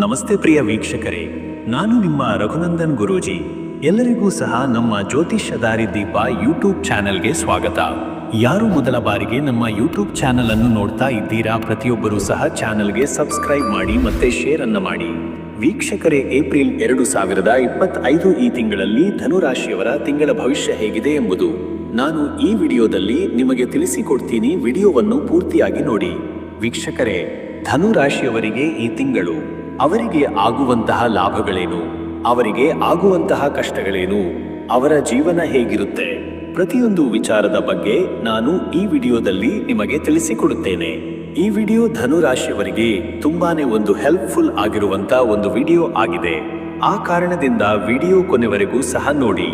ನಮಸ್ತೆ ಪ್ರಿಯ ವೀಕ್ಷಕರೇ, ನಾನು ನಿಮ್ಮ ರಘುನಂದನ್ ಗುರೂಜಿ. ಎಲ್ಲರಿಗೂ ಸಹ ನಮ್ಮ ಜ್ಯೋತಿಷ್ಯ ದಾರಿದೀಪ ಯೂಟ್ಯೂಬ್ ಚಾನೆಲ್ಗೆ ಸ್ವಾಗತ. ಯಾರು ಮೊದಲ ಬಾರಿಗೆ ನಮ್ಮ ಯೂಟ್ಯೂಬ್ ಚಾನೆಲ್ ಅನ್ನು ನೋಡ್ತಾ ಇದ್ದೀರಾ, ಪ್ರತಿಯೊಬ್ಬರೂ ಸಹ ಚಾನೆಲ್ಗೆ ಸಬ್ಸ್ಕ್ರೈಬ್ ಮಾಡಿ ಮತ್ತೆ ಶೇರ್ ಅನ್ನು ಮಾಡಿ. ವೀಕ್ಷಕರೇ, ಏಪ್ರಿಲ್ 2025 ಈ ತಿಂಗಳಲ್ಲಿ ಧನುರಾಶಿಯವರ ತಿಂಗಳ ಭವಿಷ್ಯ ಹೇಗಿದೆ ಎಂಬುದು ನಾನು ಈ ವಿಡಿಯೋದಲ್ಲಿ ನಿಮಗೆ ತಿಳಿಸಿಕೊಡ್ತೀನಿ. ವಿಡಿಯೋವನ್ನು ಪೂರ್ತಿಯಾಗಿ ನೋಡಿ. ವೀಕ್ಷಕರೇ, ಧನುರಾಶಿಯವರಿಗೆ ಈ ತಿಂಗಳು ಅವರಿಗೆ ಆಗುವಂತಹ ಲಾಭಗಳೇನು, ಅವರಿಗೆ ಆಗುವಂತಹ ಕಷ್ಟಗಳೇನು, ಅವರ ಜೀವನ ಹೇಗಿರುತ್ತೆ, ಪ್ರತಿಯೊಂದು ವಿಚಾರದ ಬಗ್ಗೆ ನಾನು ಈ ವಿಡಿಯೋದಲ್ಲಿ ನಿಮಗೆ ತಿಳಿಸಿಕೊಡುತ್ತೇನೆ. ಈ ವಿಡಿಯೋ ಧನುರಾಶಿಯವರಿಗೆ ತುಂಬಾನೇ ಒಂದು ಹೆಲ್ಪ್ಫುಲ್ ಆಗಿರುವಂತ ಒಂದು ವಿಡಿಯೋ ಆಗಿದೆ. ಆ ಕಾರಣದಿಂದ ವಿಡಿಯೋ ಕೊನೆವರೆಗೂ ಸಹ ನೋಡಿ.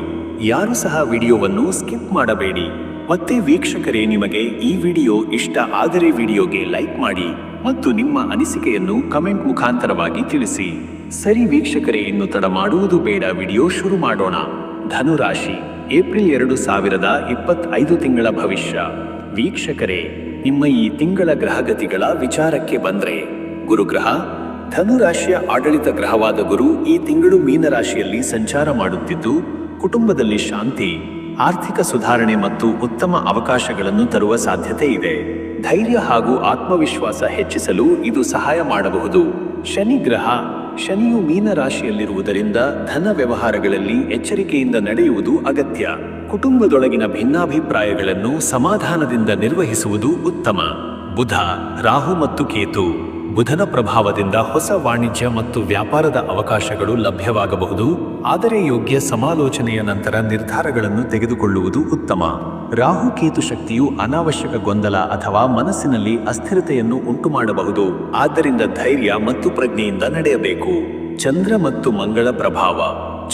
ಯಾರು ಸಹ ವಿಡಿಯೋವನ್ನು ಸ್ಕಿಪ್ ಮಾಡಬೇಡಿ. ಮತ್ತೆ ವೀಕ್ಷಕರೇ, ನಿಮಗೆ ಈ ವಿಡಿಯೋ ಇಷ್ಟ ಆದರೆ ವಿಡಿಯೋಗೆ ಲೈಕ್ ಮಾಡಿ ಮತ್ತು ನಿಮ್ಮ ಅನಿಸಿಕೆಯನ್ನು ಕಮೆಂಟ್ ಮುಖಾಂತರವಾಗಿ ತಿಳಿಸಿ. ಸರಿ ವೀಕ್ಷಕರೇ, ಇನ್ನು ತಡ ಮಾಡುವುದು ಬೇಡ, ವಿಡಿಯೋ ಶುರು ಮಾಡೋಣ. ಧನುರಾಶಿ ಏಪ್ರಿಲ್ 2025 ತಿಂಗಳ ಭವಿಷ್ಯ. ವೀಕ್ಷಕರೇ, ನಿಮ್ಮ ಈ ತಿಂಗಳ ಗ್ರಹಗತಿಗಳ ವಿಚಾರಕ್ಕೆ ಬಂದ್ರೆ, ಗುರುಗ್ರಹ ಧನುರಾಶಿಯ ಆಡಳಿತ ಗ್ರಹವಾದ ಗುರು ಈ ತಿಂಗಳು ಮೀನರಾಶಿಯಲ್ಲಿ ಸಂಚಾರ ಮಾಡುತ್ತಿದ್ದು, ಕುಟುಂಬದಲ್ಲಿ ಶಾಂತಿ, ಆರ್ಥಿಕ ಸುಧಾರಣೆ ಮತ್ತು ಉತ್ತಮ ಅವಕಾಶಗಳನ್ನು ತರುವ ಸಾಧ್ಯತೆ ಇದೆ. ಧೈರ್ಯ ಹಾಗೂ ಆತ್ಮವಿಶ್ವಾಸ ಹೆಚ್ಚಿಸಲು ಇದು ಸಹಾಯ ಮಾಡಬಹುದು. ಶನಿ ಗ್ರಹ, ಶನಿಯು ಮೀನರಾಶಿಯಲ್ಲಿರುವುದರಿಂದ ಧನ ವ್ಯವಹಾರಗಳಲ್ಲಿ ಎಚ್ಚರಿಕೆಯಿಂದ ನಡೆಯುವುದು ಅಗತ್ಯ. ಕುಟುಂಬದೊಳಗಿನ ಭಿನ್ನಾಭಿಪ್ರಾಯಗಳನ್ನು ಸಮಾಧಾನದಿಂದ ನಿರ್ವಹಿಸುವುದು ಉತ್ತಮ. ಬುಧ, ರಾಹು ಮತ್ತು ಕೇತು. ಬುಧನ ಪ್ರಭಾವದಿಂದ ಹೊಸ ವಾಣಿಜ್ಯ ಮತ್ತು ವ್ಯಾಪಾರದ ಅವಕಾಶಗಳು ಲಭ್ಯವಾಗಬಹುದು, ಆದರೆ ಯೋಗ್ಯ ಸಮಾಲೋಚನೆಯ ನಂತರ ನಿರ್ಧಾರಗಳನ್ನು ತೆಗೆದುಕೊಳ್ಳುವುದು ಉತ್ತಮ. ರಾಹು ಕೇತು ಶಕ್ತಿಯು ಅನಾವಶ್ಯಕ ಗೊಂದಲ ಅಥವಾ ಮನಸ್ಸಿನಲ್ಲಿ ಅಸ್ಥಿರತೆಯನ್ನು ಉಂಟುಮಾಡಬಹುದು, ಆದ್ದರಿಂದ ಧೈರ್ಯ ಮತ್ತು ಪ್ರಜ್ಞೆಯಿಂದ ನಡೆಯಬೇಕು. ಚಂದ್ರ ಮತ್ತು ಮಂಗಳ ಪ್ರಭಾವ.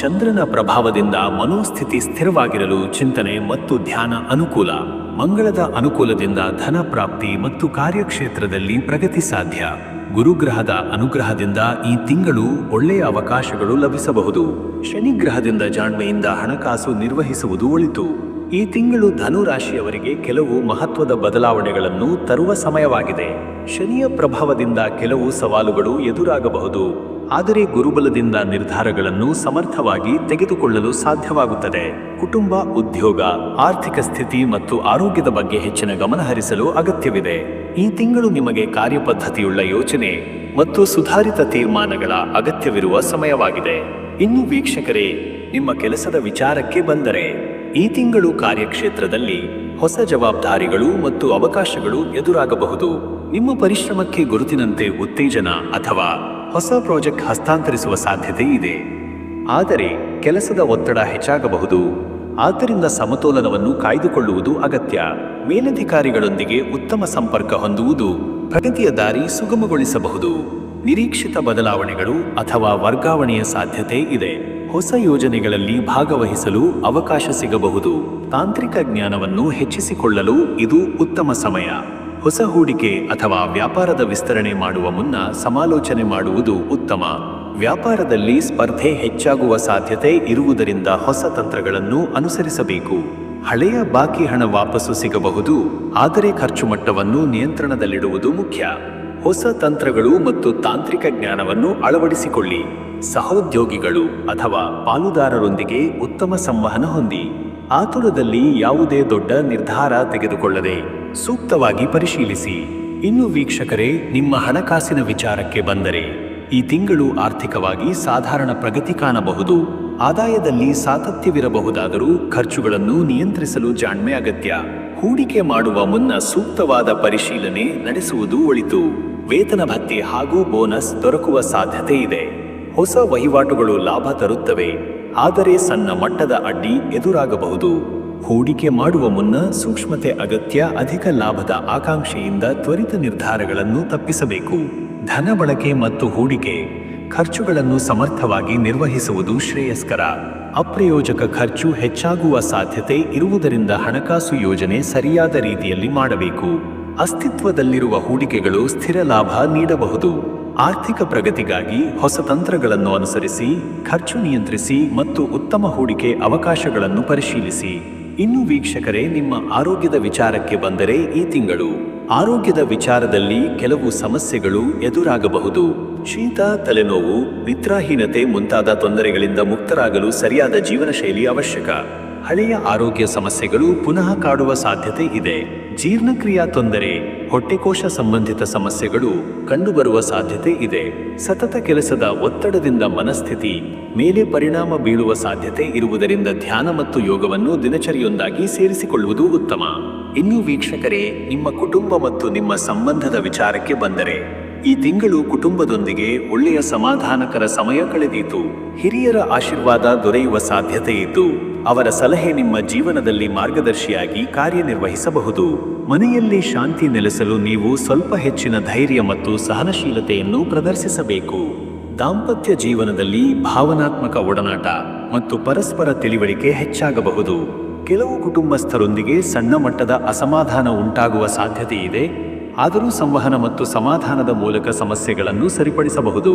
ಚಂದ್ರನ ಪ್ರಭಾವದಿಂದ ಮನೋಸ್ಥಿತಿ ಸ್ಥಿರವಾಗಿರಲು ಚಿಂತನೆ ಮತ್ತು ಧ್ಯಾನ ಅನುಕೂಲ. ಮಂಗಳದ ಅನುಕೂಲದಿಂದ ಧನ ಪ್ರಾಪ್ತಿ ಮತ್ತು ಕಾರ್ಯಕ್ಷೇತ್ರದಲ್ಲಿ ಪ್ರಗತಿ ಸಾಧ್ಯ. ಗುರುಗ್ರಹದ ಅನುಗ್ರಹದಿಂದ ಈ ತಿಂಗಳು ಒಳ್ಳೆಯ ಅವಕಾಶಗಳು ಲಭಿಸಬಹುದು. ಶನಿ ಗ್ರಹದಿಂದ ಜಾಣ್ಮೆಯಿಂದ ಹಣಕಾಸು ನಿರ್ವಹಿಸುವುದು ಒಳಿತು. ಈ ತಿಂಗಳು ಧನುರಾಶಿಯವರಿಗೆ ಕೆಲವು ಮಹತ್ವದ ಬದಲಾವಣೆಗಳನ್ನು ತರುವ ಸಮಯವಾಗಿದೆ. ಶನಿಯ ಪ್ರಭಾವದಿಂದ ಕೆಲವು ಸವಾಲುಗಳು ಎದುರಾಗಬಹುದು, ಆದರೆ ಗುರುಬಲದಿಂದ ನಿರ್ಧಾರಗಳನ್ನು ಸಮರ್ಥವಾಗಿ ತೆಗೆದುಕೊಳ್ಳಲು ಸಾಧ್ಯವಾಗುತ್ತದೆ. ಕುಟುಂಬ, ಉದ್ಯೋಗ, ಆರ್ಥಿಕ ಸ್ಥಿತಿ ಮತ್ತು ಆರೋಗ್ಯದ ಬಗ್ಗೆ ಹೆಚ್ಚಿನ ಗಮನ ಹರಿಸಲು ಅಗತ್ಯವಿದೆ. ಈ ತಿಂಗಳು ನಿಮಗೆ ಕಾರ್ಯಪದ್ಧತಿಯುಳ್ಳ ಯೋಚನೆ ಮತ್ತು ಸುಧಾರಿತ ತೀರ್ಮಾನಗಳ ಅಗತ್ಯವಿರುವ ಸಮಯವಾಗಿದೆ. ಇನ್ನು ವೀಕ್ಷಕರೇ, ನಿಮ್ಮ ಕೆಲಸದ ವಿಚಾರಕ್ಕೆ ಬಂದರೆ, ಈ ತಿಂಗಳು ಕಾರ್ಯಕ್ಷೇತ್ರದಲ್ಲಿ ಹೊಸ ಜವಾಬ್ದಾರಿಗಳು ಮತ್ತು ಅವಕಾಶಗಳು ಎದುರಾಗಬಹುದು. ನಿಮ್ಮ ಪರಿಶ್ರಮಕ್ಕೆ ಗುರುತಿನಂತೆ ಉತ್ತೇಜನ ಅಥವಾ ಹೊಸ ಪ್ರಾಜೆಕ್ಟ್ ಹಸ್ತಾಂತರಿಸುವ ಸಾಧ್ಯತೆ ಇದೆ, ಆದರೆ ಕೆಲಸದ ಒತ್ತಡ ಹೆಚ್ಚಾಗಬಹುದು. ಆದ್ದರಿಂದ ಸಮತೋಲನವನ್ನು ಕಾಯ್ದುಕೊಳ್ಳುವುದು ಅಗತ್ಯ. ಮೇಲಧಿಕಾರಿಗಳೊಂದಿಗೆ ಉತ್ತಮ ಸಂಪರ್ಕ ಹೊಂದುವುದು ಪ್ರಗತಿಯ ದಾರಿ ಸುಗಮಗೊಳಿಸಬಹುದು. ನಿರೀಕ್ಷಿತ ಬದಲಾವಣೆಗಳು ಅಥವಾ ವರ್ಗಾವಣೆಯ ಸಾಧ್ಯತೆ ಇದೆ. ಹೊಸ ಯೋಜನೆಗಳಲ್ಲಿ ಭಾಗವಹಿಸಲು ಅವಕಾಶ ಸಿಗಬಹುದು. ತಾಂತ್ರಿಕ ಜ್ಞಾನವನ್ನು ಹೆಚ್ಚಿಸಿಕೊಳ್ಳಲು ಇದು ಉತ್ತಮ ಸಮಯ. ಹೊಸ ಹೂಡಿಕೆ ಅಥವಾ ವ್ಯಾಪಾರದ ವಿಸ್ತರಣೆ ಮಾಡುವ ಮುನ್ನ ಸಮಾಲೋಚನೆ ಮಾಡುವುದು ಉತ್ತಮ. ವ್ಯಾಪಾರದಲ್ಲಿ ಸ್ಪರ್ಧೆ ಹೆಚ್ಚಾಗುವ ಸಾಧ್ಯತೆ ಇರುವುದರಿಂದ ಹೊಸ ತಂತ್ರಗಳನ್ನು ಅನುಸರಿಸಬೇಕು. ಹಳೆಯ ಬಾಕಿ ಹಣ ವಾಪಸ್ಸು ಸಿಗಬಹುದು, ಆದರೆ ಖರ್ಚು ಮಟ್ಟವನ್ನು ನಿಯಂತ್ರಣದಲ್ಲಿಡುವುದು ಮುಖ್ಯ. ಹೊಸ ತಂತ್ರಗಳು ಮತ್ತು ತಾಂತ್ರಿಕ ಜ್ಞಾನವನ್ನು ಅಳವಡಿಸಿಕೊಳ್ಳಿ. ಸಹೋದ್ಯೋಗಿಗಳು ಅಥವಾ ಪಾಲುದಾರರೊಂದಿಗೆ ಉತ್ತಮ ಸಂವಹನ ಹೊಂದಿ. ಆತುರದಲ್ಲಿ ಯಾವುದೇ ದೊಡ್ಡ ನಿರ್ಧಾರ ತೆಗೆದುಕೊಳ್ಳದೆ ಸೂಕ್ತವಾಗಿ ಪರಿಶೀಲಿಸಿ. ಇನ್ನು ವೀಕ್ಷಕರೇ, ನಿಮ್ಮ ಹಣಕಾಸಿನ ವಿಚಾರಕ್ಕೆ ಬಂದರೆ, ಈ ತಿಂಗಳು ಆರ್ಥಿಕವಾಗಿ ಸಾಧಾರಣ ಪ್ರಗತಿ ಕಾಣಬಹುದು. ಆದಾಯದಲ್ಲಿ ಸಾತತ್ಯವಿರಬಹುದಾದರೂ ಖರ್ಚುಗಳನ್ನು ನಿಯಂತ್ರಿಸಲು ಜಾಣ್ಮೆ ಅಗತ್ಯ. ಹೂಡಿಕೆ ಮಾಡುವ ಮುನ್ನ ಸೂಕ್ತವಾದ ಪರಿಶೀಲನೆ ನಡೆಸುವುದು ಒಳಿತು. ವೇತನ ಭತ್ಯೆ ಹಾಗೂ ಬೋನಸ್ ದೊರಕುವ ಸಾಧ್ಯತೆ ಇದೆ. ಹೊಸ ವಹಿವಾಟುಗಳು ಲಾಭ ತರುತ್ತವೆ, ಆದರೆ ಸಣ್ಣ ಮಟ್ಟದ ಅಡ್ಡಿ ಎದುರಾಗಬಹುದು. ಹೂಡಿಕೆ ಮಾಡುವ ಮುನ್ನ ಸೂಕ್ಷ್ಮತೆ ಅಗತ್ಯ. ಅಧಿಕ ಲಾಭದ ಆಕಾಂಕ್ಷೆಯಿಂದ ತ್ವರಿತ ನಿರ್ಧಾರಗಳನ್ನು ತಪ್ಪಿಸಬೇಕು. ಧನ ಬಳಕೆ ಮತ್ತು ಹೂಡಿಕೆ ಖರ್ಚುಗಳನ್ನು ಸಮರ್ಥವಾಗಿ ನಿರ್ವಹಿಸುವುದು ಶ್ರೇಯಸ್ಕರ. ಅಪ್ರಯೋಜಕ ಖರ್ಚು ಹೆಚ್ಚಾಗುವ ಸಾಧ್ಯತೆ ಇರುವುದರಿಂದ ಹಣಕಾಸು ಯೋಜನೆ ಸರಿಯಾದ ರೀತಿಯಲ್ಲಿ ಮಾಡಬೇಕು. ಅಸ್ತಿತ್ವದಲ್ಲಿರುವ ಹೂಡಿಕೆಗಳು ಸ್ಥಿರ ಲಾಭ ನೀಡಬಹುದು. ಆರ್ಥಿಕ ಪ್ರಗತಿಗಾಗಿ ಹೊಸ ತಂತ್ರಗಳನ್ನು ಅನುಸರಿಸಿ, ಖರ್ಚು ನಿಯಂತ್ರಿಸಿ ಮತ್ತು ಉತ್ತಮ ಹೂಡಿಕೆ ಅವಕಾಶಗಳನ್ನು ಪರಿಶೀಲಿಸಿ. ಇನ್ನು ವೀಕ್ಷಕರೇ, ನಿಮ್ಮ ಆರೋಗ್ಯದ ವಿಚಾರಕ್ಕೆ ಬಂದರೆ, ಈ ತಿಂಗಳು ಆರೋಗ್ಯದ ವಿಚಾರದಲ್ಲಿ ಕೆಲವು ಸಮಸ್ಯೆಗಳು ಎದುರಾಗಬಹುದು. ಶೀತ, ತಲೆನೋವು, ನಿದ್ರಾಹೀನತೆ ಮುಂತಾದ ತೊಂದರೆಗಳಿಂದ ಮುಕ್ತರಾಗಲು ಸರಿಯಾದ ಜೀವನ ಶೈಲಿ ಅವಶ್ಯಕ. ಹಳೆಯ ಆರೋಗ್ಯ ಸಮಸ್ಯೆಗಳು ಪುನಃ ಕಾಡುವ ಸಾಧ್ಯತೆ ಇದೆ. ಜೀರ್ಣಕ್ರಿಯಾ ತೊಂದರೆ, ಹೊಟ್ಟೆಕೋಶ ಸಂಬಂಧಿತ ಸಮಸ್ಯೆಗಳು ಕಂಡುಬರುವ ಸಾಧ್ಯತೆ ಇದೆ. ಸತತ ಕೆಲಸದ ಒತ್ತಡದಿಂದ ಮನಸ್ಥಿತಿ ಮೇಲೆ ಪರಿಣಾಮ ಬೀಳುವ ಸಾಧ್ಯತೆ ಇರುವುದರಿಂದ ಧ್ಯಾನ ಮತ್ತು ಯೋಗವನ್ನು ದಿನಚರಿಯೊಂದಾಗಿ ಸೇರಿಸಿಕೊಳ್ಳುವುದು ಉತ್ತಮ. ಇನ್ನು ವೀಕ್ಷಕರೇ, ನಿಮ್ಮ ಕುಟುಂಬ ಮತ್ತು ನಿಮ್ಮ ಸಂಬಂಧದ ವಿಚಾರಕ್ಕೆ ಬಂದರೆ, ಈ ತಿಂಗಳು ಕುಟುಂಬದೊಂದಿಗೆ ಒಳ್ಳೆಯ ಸಮಾಧಾನಕರ ಸಮಯ ಕಳೆದೀತು. ಹಿರಿಯರ ಆಶೀರ್ವಾದ ದೊರೆಯುವ ಸಾಧ್ಯತೆ ಇದ್ದು, ಅವರ ಸಲಹೆ ನಿಮ್ಮ ಜೀವನದಲ್ಲಿ ಮಾರ್ಗದರ್ಶಿಯಾಗಿ ಕಾರ್ಯನಿರ್ವಹಿಸಬಹುದು. ಮನೆಯಲ್ಲಿ ಶಾಂತಿ ನೆಲೆಸಲು ನೀವು ಸ್ವಲ್ಪ ಹೆಚ್ಚಿನ ಧೈರ್ಯ ಮತ್ತು ಸಹನಶೀಲತೆಯನ್ನು ಪ್ರದರ್ಶಿಸಬೇಕು. ದಾಂಪತ್ಯ ಜೀವನದಲ್ಲಿ ಭಾವನಾತ್ಮಕ ಒಡನಾಟ ಮತ್ತು ಪರಸ್ಪರ ತಿಳಿವಳಿಕೆ ಹೆಚ್ಚಾಗಬಹುದು. ಕೆಲವು ಕುಟುಂಬಸ್ಥರೊಂದಿಗೆ ಸಣ್ಣ ಮಟ್ಟದ ಅಸಮಾಧಾನ ಉಂಟಾಗುವ ಸಾಧ್ಯತೆ ಇದೆ, ಆದರೂ ಸಂವಹನ ಮತ್ತು ಸಮಾಧಾನದ ಮೂಲಕ ಸಮಸ್ಯೆಗಳನ್ನು ಸರಿಪಡಿಸಬಹುದು.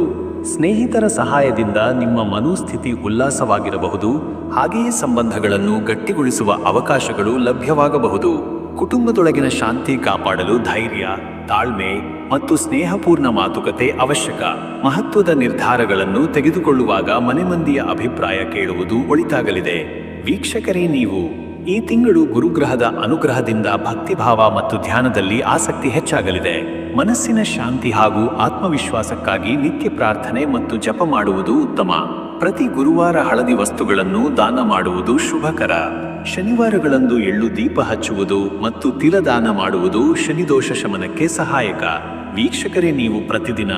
ಸ್ನೇಹಿತರ ಸಹಾಯದಿಂದ ನಿಮ್ಮ ಮನೋಸ್ಥಿತಿ ಉಲ್ಲಾಸವಾಗಿರಬಹುದು, ಹಾಗೆಯೇ ಸಂಬಂಧಗಳನ್ನು ಗಟ್ಟಿಗೊಳಿಸುವ ಅವಕಾಶಗಳು ಲಭ್ಯವಾಗಬಹುದು. ಕುಟುಂಬದೊಳಗಿನ ಶಾಂತಿ ಕಾಪಾಡಲು ಧೈರ್ಯ, ತಾಳ್ಮೆ ಮತ್ತು ಸ್ನೇಹಪೂರ್ಣ ಮಾತುಕತೆ ಅವಶ್ಯಕ. ಮಹತ್ವದ ನಿರ್ಧಾರಗಳನ್ನು ತೆಗೆದುಕೊಳ್ಳುವಾಗ ಮನೆ ಮಂದಿಯ ಅಭಿಪ್ರಾಯ ಕೇಳುವುದು ಒಳಿತಾಗಲಿದೆ. ವೀಕ್ಷಕರೇ, ನೀವು ಈ ತಿಂಗಳು ಗುರುಗ್ರಹದ ಅನುಗ್ರಹದಿಂದ ಭಕ್ತಿಭಾವ ಮತ್ತು ಧ್ಯಾನದಲ್ಲಿ ಆಸಕ್ತಿ ಹೆಚ್ಚಾಗಲಿದೆ. ಮನಸ್ಸಿನ ಶಾಂತಿ ಹಾಗೂ ಆತ್ಮವಿಶ್ವಾಸಕ್ಕಾಗಿ ನಿತ್ಯ ಪ್ರಾರ್ಥನೆ ಮತ್ತು ಜಪ ಮಾಡುವುದು ಉತ್ತಮ. ಪ್ರತಿ ಗುರುವಾರ ಹಳದಿ ವಸ್ತುಗಳನ್ನು ದಾನ ಮಾಡುವುದು ಶುಭಕರ. ಶನಿವಾರಗಳಂದು ಎಳ್ಳು ದೀಪ ಹಚ್ಚುವುದು ಮತ್ತು ತಿಲದಾನ ಮಾಡುವುದು ಶನಿದೋಷ ಶಮನಕ್ಕೆ ಸಹಾಯಕ. ವೀಕ್ಷಕರೇ, ನೀವು ಪ್ರತಿದಿನ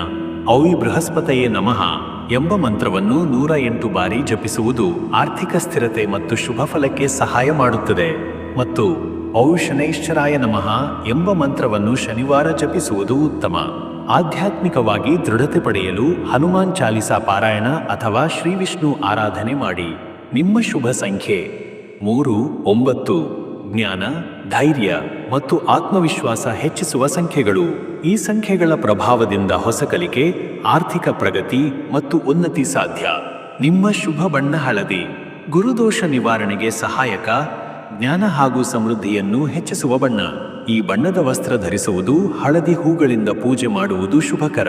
ಔವಿ ಬೃಹಸ್ಪತಯೇ ನಮಃ ಎಂಬ ಮಂತ್ರವನ್ನು 108 ಬಾರಿ ಜಪಿಸುವುದು ಆರ್ಥಿಕ ಸ್ಥಿರತೆ ಮತ್ತು ಶುಭ ಫಲಕ್ಕೆ ಸಹಾಯ ಮಾಡುತ್ತದೆ. ಮತ್ತು ಔ ಶನೈಶ್ಚರಾಯ ನಮಃ ಎಂಬ ಮಂತ್ರವನ್ನು ಶನಿವಾರ ಜಪಿಸುವುದು ಉತ್ತಮ. ಆಧ್ಯಾತ್ಮಿಕವಾಗಿ ದೃಢತೆ ಪಡೆಯಲು ಹನುಮಾನ್ ಚಾಲಿಸಾ ಪಾರಾಯಣ ಅಥವಾ ಶ್ರೀ ವಿಷ್ಣು ಆರಾಧನೆ ಮಾಡಿ. ನಿಮ್ಮ ಶುಭ ಸಂಖ್ಯೆ 3, 9. ಜ್ಞಾನ, ಧೈರ್ಯ ಮತ್ತು ಆತ್ಮವಿಶ್ವಾಸ ಹೆಚ್ಚಿಸುವ ಸಂಖ್ಯೆಗಳು. ಈ ಸಂಖ್ಯೆಗಳ ಪ್ರಭಾವದಿಂದ ಹೊಸ ಕಲಿಕೆ, ಆರ್ಥಿಕ ಪ್ರಗತಿ ಮತ್ತು ಉನ್ನತಿ ಸಾಧ್ಯ. ನಿಮ್ಮ ಶುಭ ಬಣ್ಣ ಹಳದಿ. ಗುರುದೋಷ ನಿವಾರಣೆಗೆ ಸಹಾಯಕ, ಜ್ಞಾನ ಹಾಗೂ ಸಮೃದ್ಧಿಯನ್ನು ಹೆಚ್ಚಿಸುವ ಬಣ್ಣ. ಈ ಬಣ್ಣದ ವಸ್ತ್ರ ಧರಿಸುವುದು, ಹಳದಿ ಹೂಗಳಿಂದ ಪೂಜೆ ಮಾಡುವುದು ಶುಭಕರ.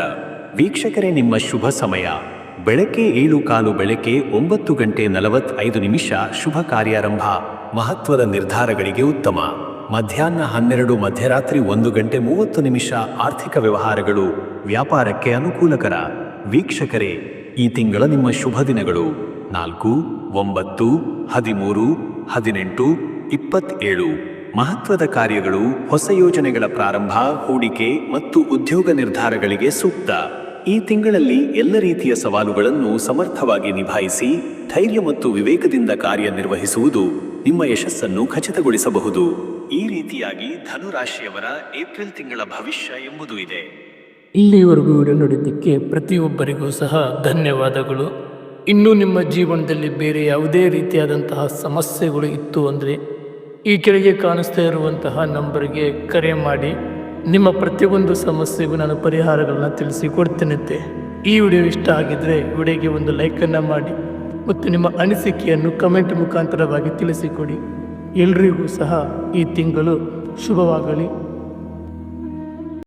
ವೀಕ್ಷಕರೇ, ನಿಮ್ಮ ಶುಭ ಸಮಯ ಬೆಳಗ್ಗೆ 7:15 ಬೆಳಗ್ಗೆ 9:45 ಶುಭ ಕಾರ್ಯಾರಂಭ, ಮಹತ್ವದ ನಿರ್ಧಾರಗಳಿಗೆ ಉತ್ತಮ. ಮಧ್ಯಾಹ್ನ 12 ಮಧ್ಯರಾತ್ರಿ 1:30 ಆರ್ಥಿಕ ವ್ಯವಹಾರಗಳು, ವ್ಯಾಪಾರಕ್ಕೆ ಅನುಕೂಲಕರ. ವೀಕ್ಷಕರೇ, ಈ ತಿಂಗಳ ನಿಮ್ಮ ಶುಭ ದಿನಗಳು 4, 9, 13, 18, 27. ಮಹತ್ವದ ಕಾರ್ಯಗಳು, ಹೊಸ ಯೋಜನೆಗಳ ಪ್ರಾರಂಭ, ಹೂಡಿಕೆ ಮತ್ತು ಉದ್ಯೋಗ ನಿರ್ಧಾರಗಳಿಗೆ ಸೂಕ್ತ. ಈ ತಿಂಗಳಲ್ಲಿ ಎಲ್ಲ ರೀತಿಯ ಸವಾಲುಗಳನ್ನು ಸಮರ್ಥವಾಗಿ ನಿಭಾಯಿಸಿ ಧೈರ್ಯ ಮತ್ತು ವಿವೇಕದಿಂದ ಕಾರ್ಯನಿರ್ವಹಿಸುವುದು ನಿಮ್ಮ ಯಶಸ್ಸನ್ನು ಖಚಿತಗೊಳಿಸಬಹುದು. ಈ ರೀತಿಯಾಗಿ ಧನುರಾಶಿಯವರ ಏಪ್ರಿಲ್ ತಿಂಗಳ ಭವಿಷ್ಯ ಎಂಬುದು ಇದೆ. ಇಲ್ಲಿವರೆಗೂ ವಿಡಿಯೋ ನೋಡಿದ್ದಕ್ಕೆ ಪ್ರತಿಯೊಬ್ಬರಿಗೂ ಸಹ ಧನ್ಯವಾದಗಳು. ಇನ್ನೂ ನಿಮ್ಮ ಜೀವನದಲ್ಲಿ ಬೇರೆ ಯಾವುದೇ ರೀತಿಯಾದಂತಹ ಸಮಸ್ಯೆಗಳು ಇತ್ತು ಅಂದರೆ ಈ ಕೆಳಗೆ ಕಾಣಿಸ್ತಾ ಇರುವಂತಹ ನಂಬರ್ಗೆ ಕರೆ ಮಾಡಿ. ನಿಮ್ಮ ಪ್ರತಿಯೊಂದು ಸಮಸ್ಯೆಗೂ ನಾನು ಪರಿಹಾರಗಳನ್ನ ತಿಳಿಸಿಕೊಡ್ತೇನಂತೆ. ಈ ವಿಡಿಯೋ ಇಷ್ಟ ಆಗಿದ್ದರೆ ವಿಡಿಯೋಗೆ ಒಂದು ಲೈಕನ್ನು ಮಾಡಿ ಮತ್ತು ನಿಮ್ಮ ಅನಿಸಿಕೆಯನ್ನು ಕಮೆಂಟ್ ಮುಖಾಂತರವಾಗಿ ತಿಳಿಸಿಕೊಡಿ. ಎಲ್ರಿಗೂ ಸಹ ಈ ತಿಂಗಳು ಶುಭವಾಗಲಿ.